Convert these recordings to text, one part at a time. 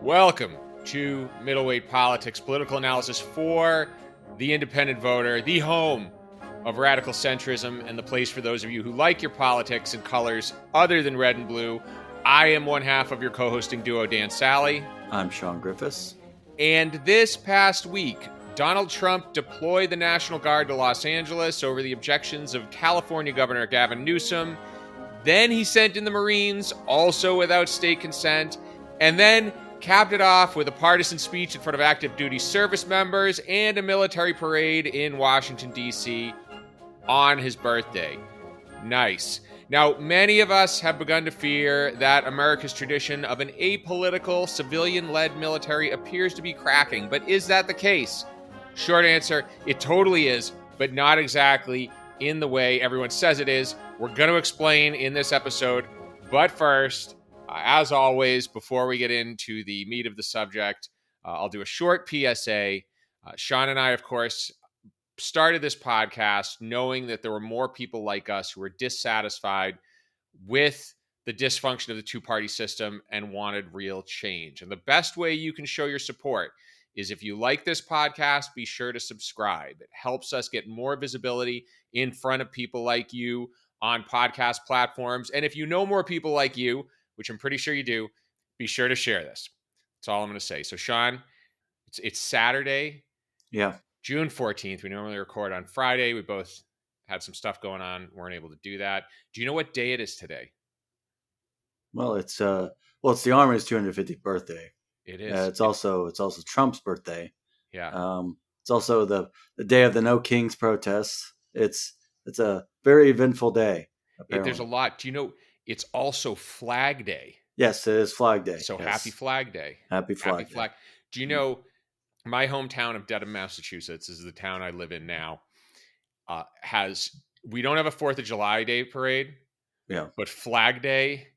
Welcome to Middleweight Politics, political analysis for the independent voter, the home of radical centrism, and the place for those of you who like your politics in colors other than red and blue. I am one half of your co-hosting duo, Dan Sally. I'm Shawn Griffiths. And this past week, Donald Trump deployed the National Guard to Los Angeles over the objections of California Governor Gavin Newsom. Then he sent in the Marines, also without state consent, and then capped it off with a partisan speech in front of active duty service members and a military parade in Washington, D.C. on his birthday. Nice. Now, many of us have begun to fear that America's tradition of an apolitical, civilian-led military appears to be cracking. But is that the case? Short answer, it totally is, but not exactly in the way everyone says it is. We're going to explain in this episode. But first, as always, before we get into the meat of the subject, I'll do a short PSA. Shawn and I, of course, started this podcast knowing that there were more people like us who were dissatisfied with the dysfunction of the two-party system and wanted real change. And the best way you can show your support is if you like this podcast, be sure to subscribe. It helps us get more visibility in front of people like you on podcast platforms. And if you know more people like you, which I'm pretty sure you do, be sure to share this. That's all I'm going to say. So, Shawn, it's Saturday. Yeah. June 14th. We normally record on Friday. We both had some stuff going on. Weren't able to do that. Do you know what day it is today? Well, it's the Army's 250th birthday. It is. It's also Trump's birthday. Yeah. It's also the day of the No Kings protests. It's a very eventful day. There's a lot. Do you know it's also Flag Day? Yes, it is Flag Day. So yes. Happy Flag Day. Happy Flag Day. Do you know my hometown of Dedham, Massachusetts is the town I live in now. We don't have a 4th of July Day parade. Yeah. But Flag Day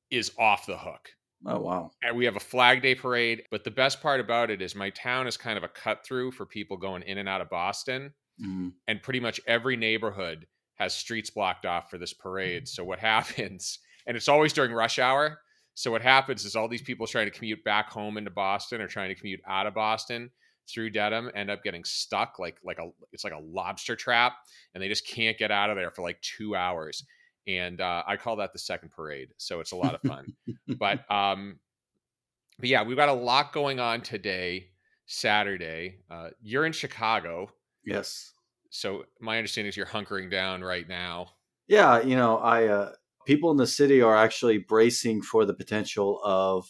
is off the hook. Oh, wow. And we have a Flag Day parade. But the best part about it is my town is kind of a cut through for people going in and out of Boston. Mm-hmm. And pretty much every neighborhood has streets blocked off for this parade. So what happens, and it's always during rush hour. So what happens is all these people trying to commute back home into Boston or trying to commute out of Boston through Dedham end up getting stuck it's like a lobster trap, and they just can't get out of there for like 2 hours. And I call that the second parade. So it's a lot of fun. But yeah, we've got a lot going on today, Saturday. You're in Chicago. Yes. So my understanding is you're hunkering down right now. Yeah, people in the city are actually bracing for the potential of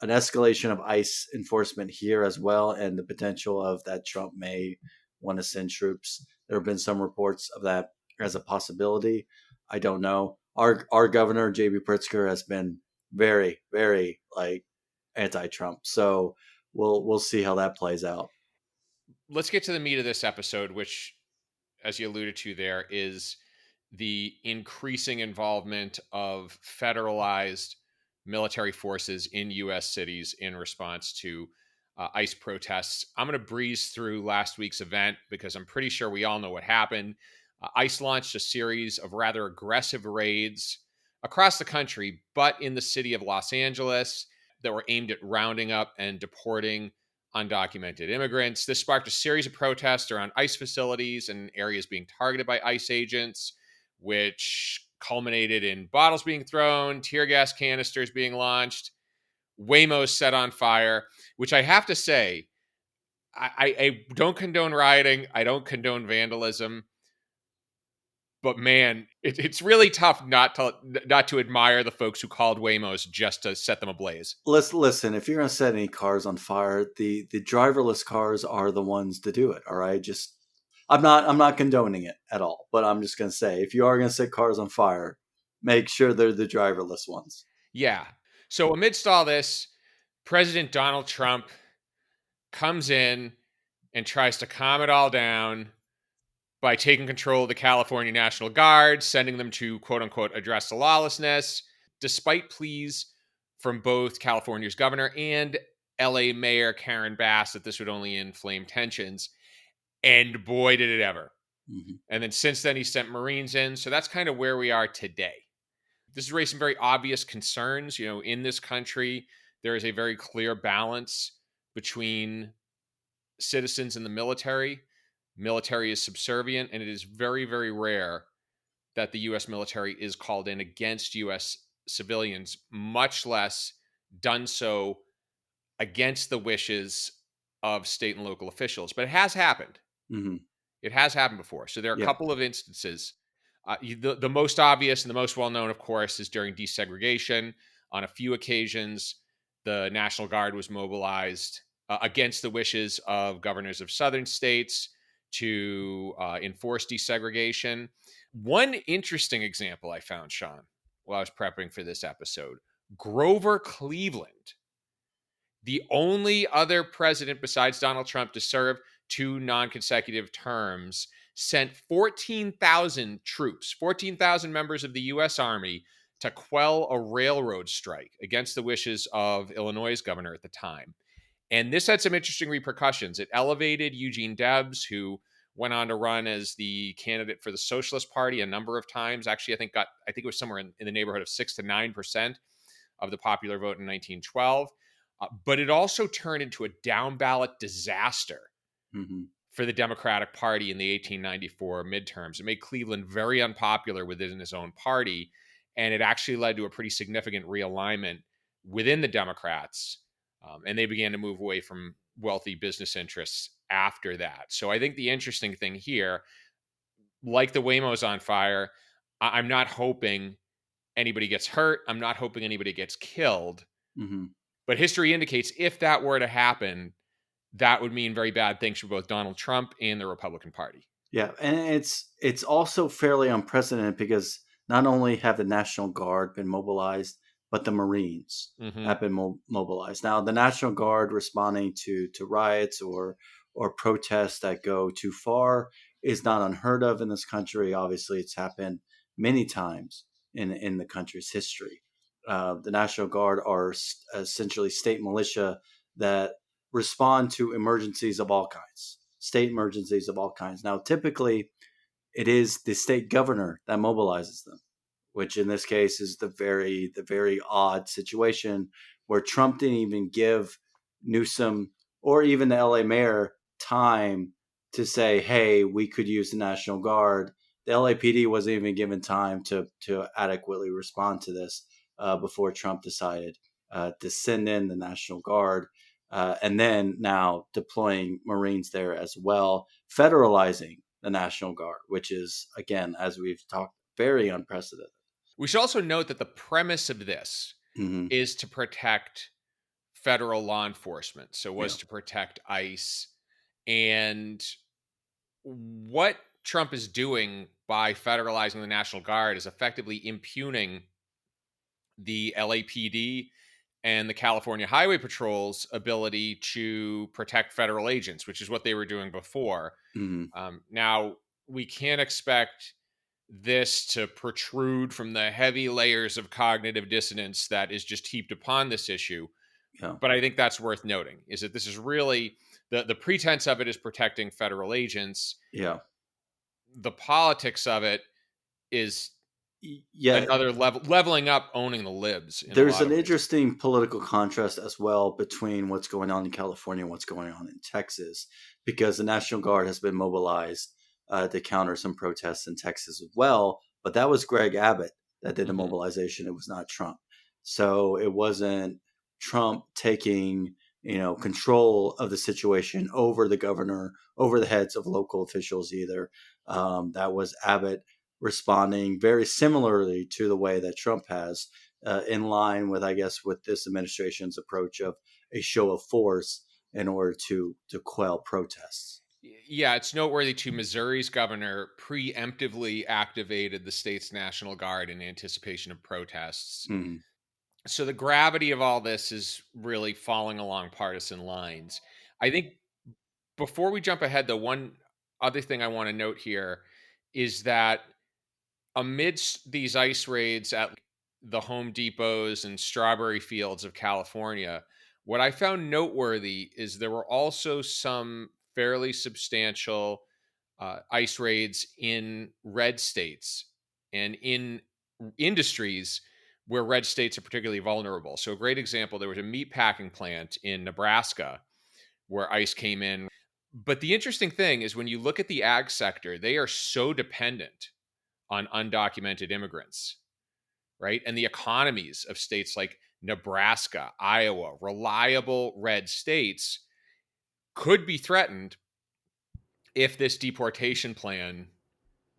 an escalation of ICE enforcement here as well, and the potential of that Trump may want to send troops. There have been some reports of that as a possibility. I don't know. Our governor, J.B. Pritzker, has been very, very anti-Trump. So we'll see how that plays out. Let's get to the meat of this episode, which, as you alluded to there, is the increasing involvement of federalized military forces in U.S. cities in response to ICE protests. I'm going to breeze through last week's event because I'm pretty sure we all know what happened. ICE launched a series of rather aggressive raids across the country, but in the city of Los Angeles that were aimed at rounding up and deporting undocumented immigrants. This sparked a series of protests around ICE facilities and areas being targeted by ICE agents, which culminated in bottles being thrown, tear gas canisters being launched, Waymos set on fire, which I have to say, I don't condone rioting. I don't condone vandalism. But man, it's really tough not to admire the folks who called Waymos just to set them ablaze. Listen, if you're going to set any cars on fire, the driverless cars are the ones to do it. All right, I'm not condoning it at all, but I'm just going to say, if you are going to set cars on fire, make sure they're the driverless ones. Yeah. So amidst all this, President Donald Trump comes in and tries to calm it all down by taking control of the California National Guard, sending them to, quote unquote, address the lawlessness, despite pleas from both California's governor and LA Mayor Karen Bass that this would only inflame tensions. And boy, did it ever. Mm-hmm. And then since then, he sent Marines in. So that's kind of where we are today. This has raised some very obvious concerns. In this country, there is a very clear balance between citizens and the military. Military is subservient, and it is very, very rare that the U.S. military is called in against U.S. civilians, much less done so against the wishes of state and local officials. But it has happened. Hmm. It has happened before. So there are a Yeah. couple of instances. The most obvious and the most well known, of course, is during desegregation. On a few occasions, the National Guard was mobilized against the wishes of governors of southern states to enforce desegregation. One interesting example I found, Shawn, while I was prepping for this episode, Grover Cleveland, the only other president besides Donald Trump to serve 2 non-consecutive terms, sent 14,000 troops, 14,000 members of the U.S. Army to quell a railroad strike against the wishes of Illinois' governor at the time. And this had some interesting repercussions. It elevated Eugene Debs, who went on to run as the candidate for the Socialist Party a number of times. Actually, I think it was somewhere in the neighborhood of 6 to 9% of the popular vote in 1912. But it also turned into a down ballot disaster Hmm. for the Democratic Party in the 1894 midterms. It made Cleveland very unpopular within his own party, and it actually led to a pretty significant realignment within the Democrats, and they began to move away from wealthy business interests after that. So I think the interesting thing here, like the Waymo's on fire, I'm not hoping anybody gets hurt. I'm not hoping anybody gets killed. Hmm. But history indicates if that were to happen, that would mean very bad things for both Donald Trump and the Republican Party. Yeah, and it's also fairly unprecedented because not only have the National Guard been mobilized, but the Marines Mm-hmm. have been mobilized. Now, the National Guard responding to riots or protests that go too far is not unheard of in this country. Obviously, it's happened many times in the country's history. The National Guard are essentially state militia that respond to emergencies of all kinds, state emergencies of all kinds. Now, typically, it is the state governor that mobilizes them, which in this case is the very odd situation where Trump didn't even give Newsom or even the LA mayor time to say, "Hey, we could use the National Guard." The LAPD wasn't even given time to adequately respond to this before Trump decided to send in the National Guard. And then now deploying Marines there as well, federalizing the National Guard, which is, again, as we've talked, very unprecedented. We should also note that the premise of this Hmm. is to protect federal law enforcement. So Yeah. was to protect ICE. And what Trump is doing by federalizing the National Guard is effectively impugning the LAPD and the California Highway Patrol's ability to protect federal agents, which is what they were doing before. Hmm. Now, we can't expect this to protrude from the heavy layers of cognitive dissonance that is just heaped upon this issue. Yeah. But I think that's worth noting is that this is really the pretense of it is protecting federal agents. Yeah. The politics of it is Yeah. another leveling up, owning the libs in a There's lot an of ways. interesting political contrast as well between what's going on in California and what's going on in Texas, because the National Guard has been mobilized to counter some protests in Texas as well. But that was Greg Abbott that did the Mhm. mobilization. It was not Trump. So it wasn't Trump taking control of the situation over the governor, over the heads of local officials either. That was Abbott responding very similarly to the way that Trump has, in line with, I guess, with this administration's approach of a show of force in order to quell protests. Yeah, it's noteworthy too. Missouri's governor preemptively activated the state's National Guard in anticipation of protests. Mm-hmm. So the gravity of all this is really falling along partisan lines. I think before we jump ahead, though, one other thing I want to note here is that amidst these ice raids at the Home Depots and strawberry fields of California, what I found noteworthy is there were also some fairly substantial ice raids in red states and in industries where red states are particularly vulnerable. So a great example, there was a meat packing plant in Nebraska where ICE came in. But the interesting thing is when you look at the ag sector, they are so dependent on undocumented immigrants, right? And the economies of states like Nebraska, Iowa, reliable red states, could be threatened if this deportation plan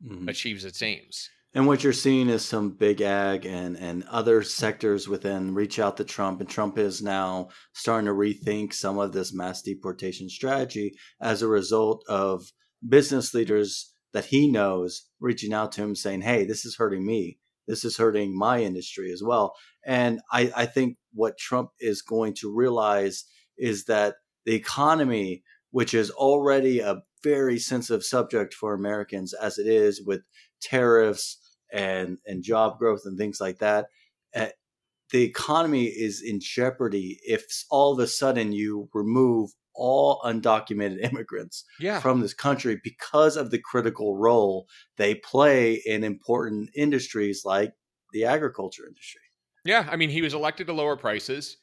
Mhm. achieves its aims. And what you're seeing is some big ag and other sectors within reach out to Trump. And Trump is now starting to rethink some of this mass deportation strategy as a result of business leaders that he knows reaching out to him saying, hey, this is hurting me. This is hurting my industry as well. And I think what Trump is going to realize is that the economy, which is already a very sensitive subject for Americans as it is with tariffs and job growth and things like that. Uh, the economy is in jeopardy if all of a sudden you remove all undocumented immigrants Yeah. from this country because of the critical role they play in important industries like the agriculture industry. Yeah. I mean, he was elected to lower prices.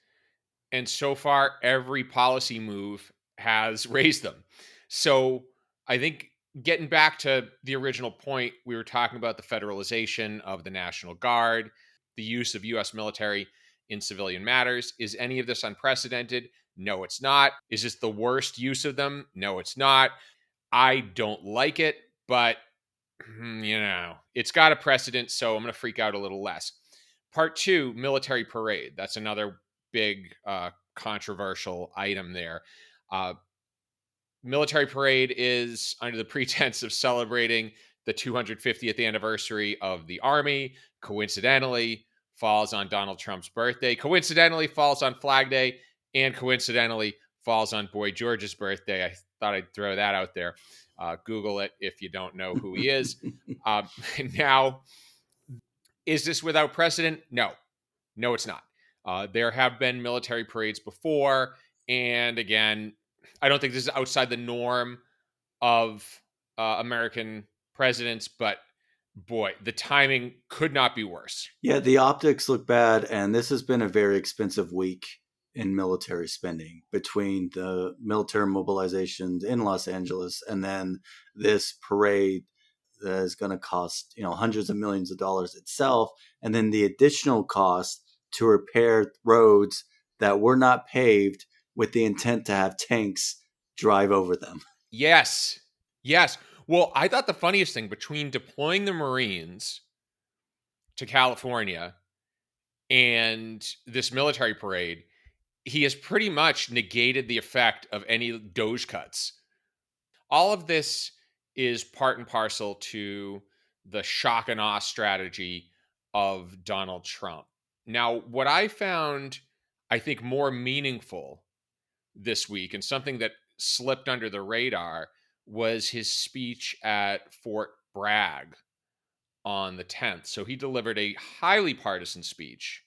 And so far, every policy move has raised them. So I think getting back to the original point, we were talking about the federalization of the National Guard, the use of US military in civilian matters. Is any of this unprecedented? No, it's not. Is this the worst use of them? No, it's not. I don't like it, but it's got a precedent, so I'm going to freak out a little less. Part two, military parade. That's another big controversial item there. Uh, military parade is under the pretense of celebrating the 250th anniversary of the Army. Coincidentally, falls on Donald Trump's birthday. Coincidentally, falls on Flag Day, and coincidentally, falls on Boy George's birthday. I thought I'd throw that out there. Google it if you don't know who he is. Um, now, is this without precedent? No, it's not. There have been military parades before, and again, I don't think this is outside the norm of American presidents, but boy, the timing could not be worse. Yeah, the optics look bad, and this has been a very expensive week in military spending between the military mobilizations in Los Angeles and then this parade that is going to cost hundreds of millions of dollars itself, and then the additional cost to repair roads that were not paved with the intent to have tanks drive over them. Yes, yes. Well, I thought the funniest thing between deploying the Marines to California and this military parade, he has pretty much negated the effect of any Doge cuts. All of this is part and parcel to the shock and awe strategy of Donald Trump. Now, what I found, I think, more meaningful this week and something that slipped under the radar was his speech at Fort Bragg on the 10th. So he delivered a highly partisan speech,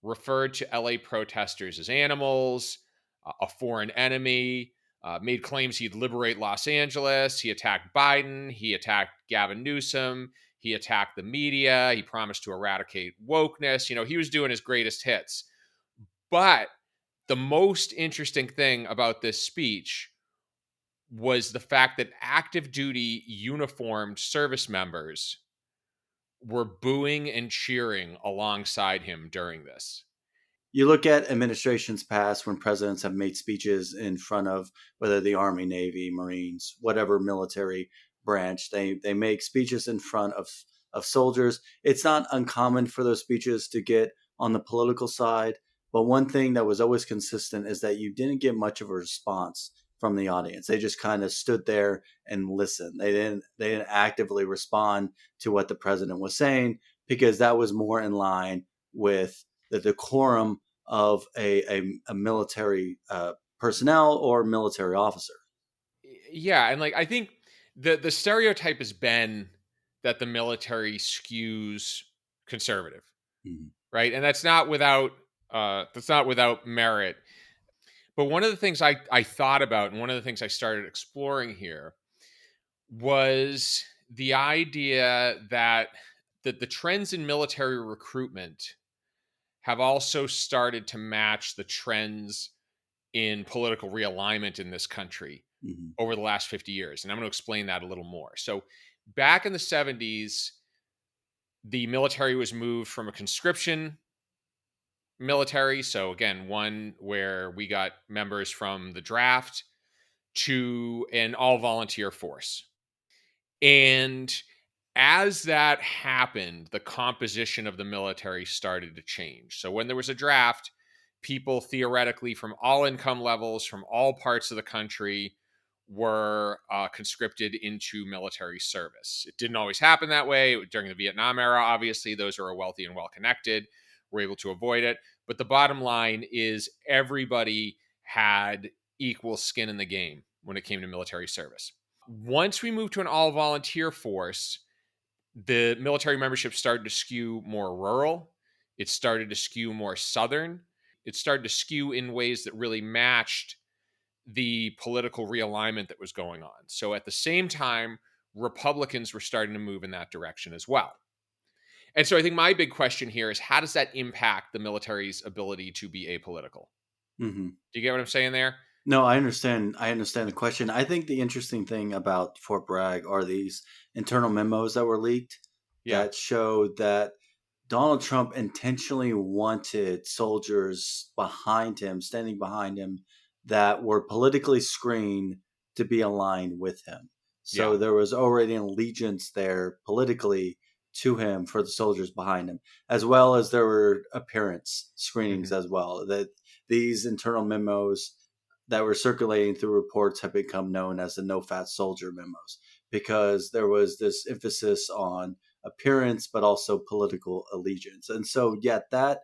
referred to LA protesters as animals, a foreign enemy, made claims he'd liberate Los Angeles. He attacked Biden. He attacked Gavin Newsom. He attacked the media. He promised to eradicate wokeness. He was doing his greatest hits. But the most interesting thing about this speech was the fact that active duty uniformed service members were booing and cheering alongside him during this. You look at administrations past when presidents have made speeches in front of whether the Army, Navy, Marines, whatever military branch, they make speeches in front of soldiers. It's not uncommon for those speeches to get on the political side, but one thing that was always consistent is that you didn't get much of a response from the audience. They just kind of stood there and listened. They didn't actively respond to what the president was saying because that was more in line with the decorum of a military personnel or military officer. Yeah, and I think the stereotype has been that the military skews conservative, Mhm. right? And that's not without merit. But one of the things I thought about, and one of the things I started exploring here, was the idea that the trends in military recruitment have also started to match the trends in political realignment in this country Hmm. over the last 50 years. And I'm going to explain that a little more. So, back in the 70s, the military was moved from a conscription military. So, again, one where we got members from the draft to an all volunteer force. And as that happened, the composition of the military started to change. So when there was a draft, people theoretically from all income levels, from all parts of the country, were conscripted into military service. It didn't always happen that way. During the Vietnam era, obviously, those who are wealthy and well connected were able to avoid it. But the bottom line is everybody had equal skin in the game when it came to military service. Once we moved to an all volunteer force, the military membership started to skew more rural. It started to skew more southern. It started to skew in ways that really matched the political realignment that was going on. So at the same time, Republicans were starting to move in that direction as well. And so I think my big question here is how does that impact the military's ability to be apolitical? Hmm. Do you get what I'm saying there? No, I understand. I understand the question. I think the interesting thing about Fort Bragg are these internal memos that were leaked Yeah. that showed that Donald Trump intentionally wanted soldiers behind him, standing behind him, that were politically screened to be aligned with him. Yeah. So there was already an allegiance there politically to him for the soldiers behind him, as well as there were appearance screenings Hmm. as well. That these internal memos that were circulating through reports have become known as the no fat soldier memos because there was this emphasis on appearance but also political allegiance. And so yet that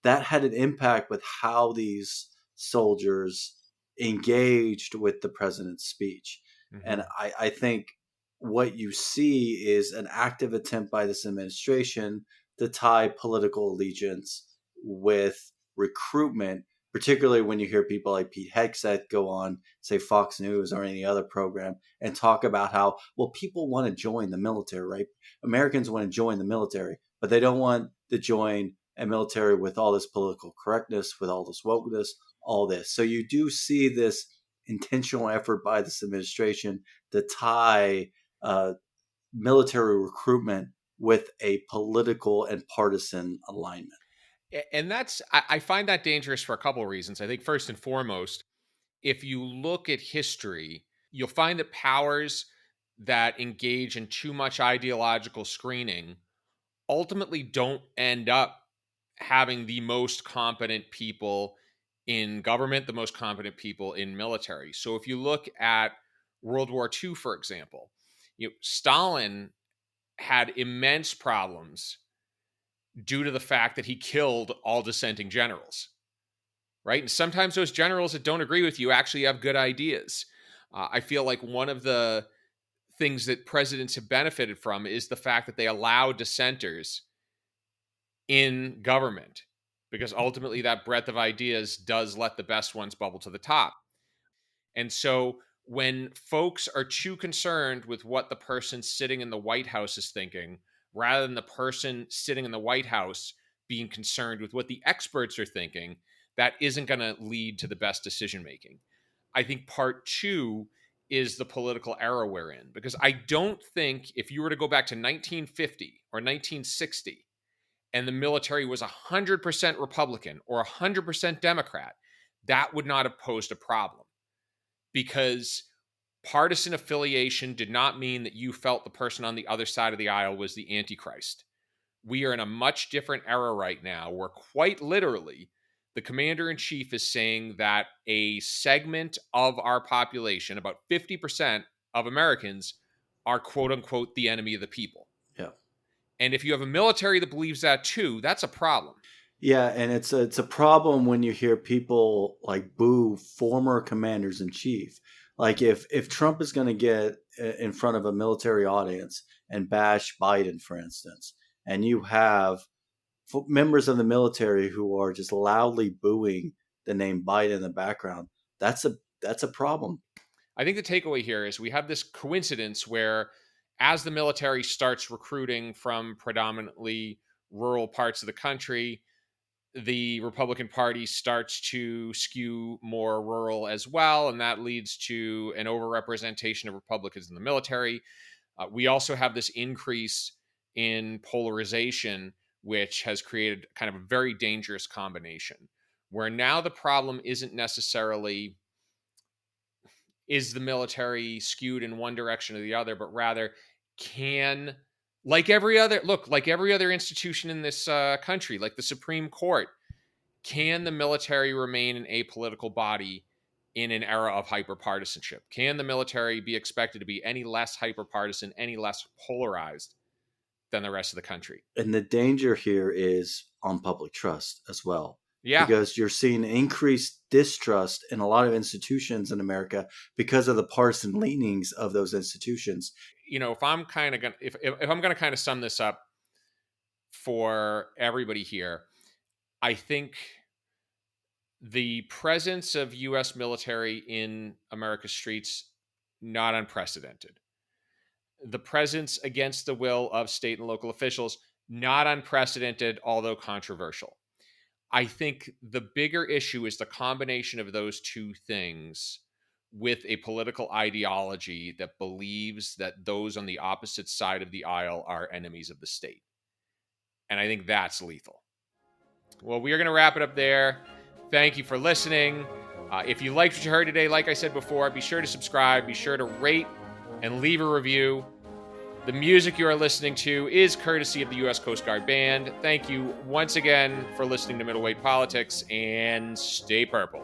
had an impact with how these soldiers engaged with the president's speech. And Hmm. I think what you see is an active attempt by this administration to tie political allegiance with recruitment, particularly when you hear people like Pete Hegseth go on, say Fox News or any other program, and talk about how, well, people want to join the military, right? Americans want to join the military, but they don't want to join a military with all this political correctness, with all this wokeness, all this. So you do see this intentional effort by this administration to tie uh, military recruitment with a political and partisan alignment. And I find that dangerous for a couple of reasons. I think first and foremost, if you look at history, you'll find that powers that engage in too much ideological screening ultimately don't end up having the most competent people in government, the most competent people in military. So if you look at World War II, for example, Stalin had immense problems due to the fact that he killed all dissenting generals, right? And sometimes those generals that don't agree with you actually have good ideas. I feel like one of the things that presidents have benefited from is the fact that they allow dissenters in government because ultimately that breadth of ideas does let the best ones bubble to the top. And so when folks are too concerned with what the person sitting in the White House is thinking, rather than the person sitting in the White House being concerned with what the experts are thinking, that isn't going to lead to the best decision making. I think part two is the political era we're in, because I don't think if you were to go back to 1950 or 1960 and the military was 100% Republican or 100% Democrat, that would not have posed a problem because partisan affiliation did not mean that you felt the person on the other side of the aisle was the Antichrist. We are in a much different era right now where quite literally the commander in chief is saying that a segment of our population, about 50% of Americans, are quote unquote the enemy of the people. Yeah. And if you have a military that believes that too, that's a problem. Yeah, and it's a problem when you hear people like boo former commanders in chief. Like if Trump is going to get in front of a military audience and bash Biden, for instance, and you have members of the military who are just loudly booing the name Biden in the background, that's a problem. I think the takeaway here is we have this coincidence where, as the military starts recruiting from predominantly rural parts of the country, the Republican Party starts to skew more rural as well, and that leads to an overrepresentation of Republicans in the military. We also have this increase in polarization, which has created kind of a very dangerous combination, where now the problem isn't necessarily is the military skewed in one direction or the other, but rather can, like every other institution in this country, like the Supreme Court, can the military remain an apolitical body in an era of hyperpartisanship? Can the military be expected to be any less hyperpartisan, any less polarized than the rest of the country? And the danger here is on public trust as well. Yeah. Because you're seeing increased distrust in a lot of institutions in America because of the partisan leanings of those institutions. If I'm kind of gonna if I'm gonna kind of sum this up for everybody here, I think the presence of U.S. military in America's streets, not unprecedented. The presence against the will of state and local officials, not unprecedented, although controversial. I think the bigger issue is the combination of those two things with a political ideology that believes that those on the opposite side of the aisle are enemies of the state. And I think that's lethal. Well, we are going to wrap it up there. Thank you for listening. If you liked what you heard today, like I said before, be sure to subscribe, be sure to rate and leave a review. The music you are listening to is courtesy of the U.S. Coast Guard Band. Thank you once again for listening to Middleweight Politics, and stay purple.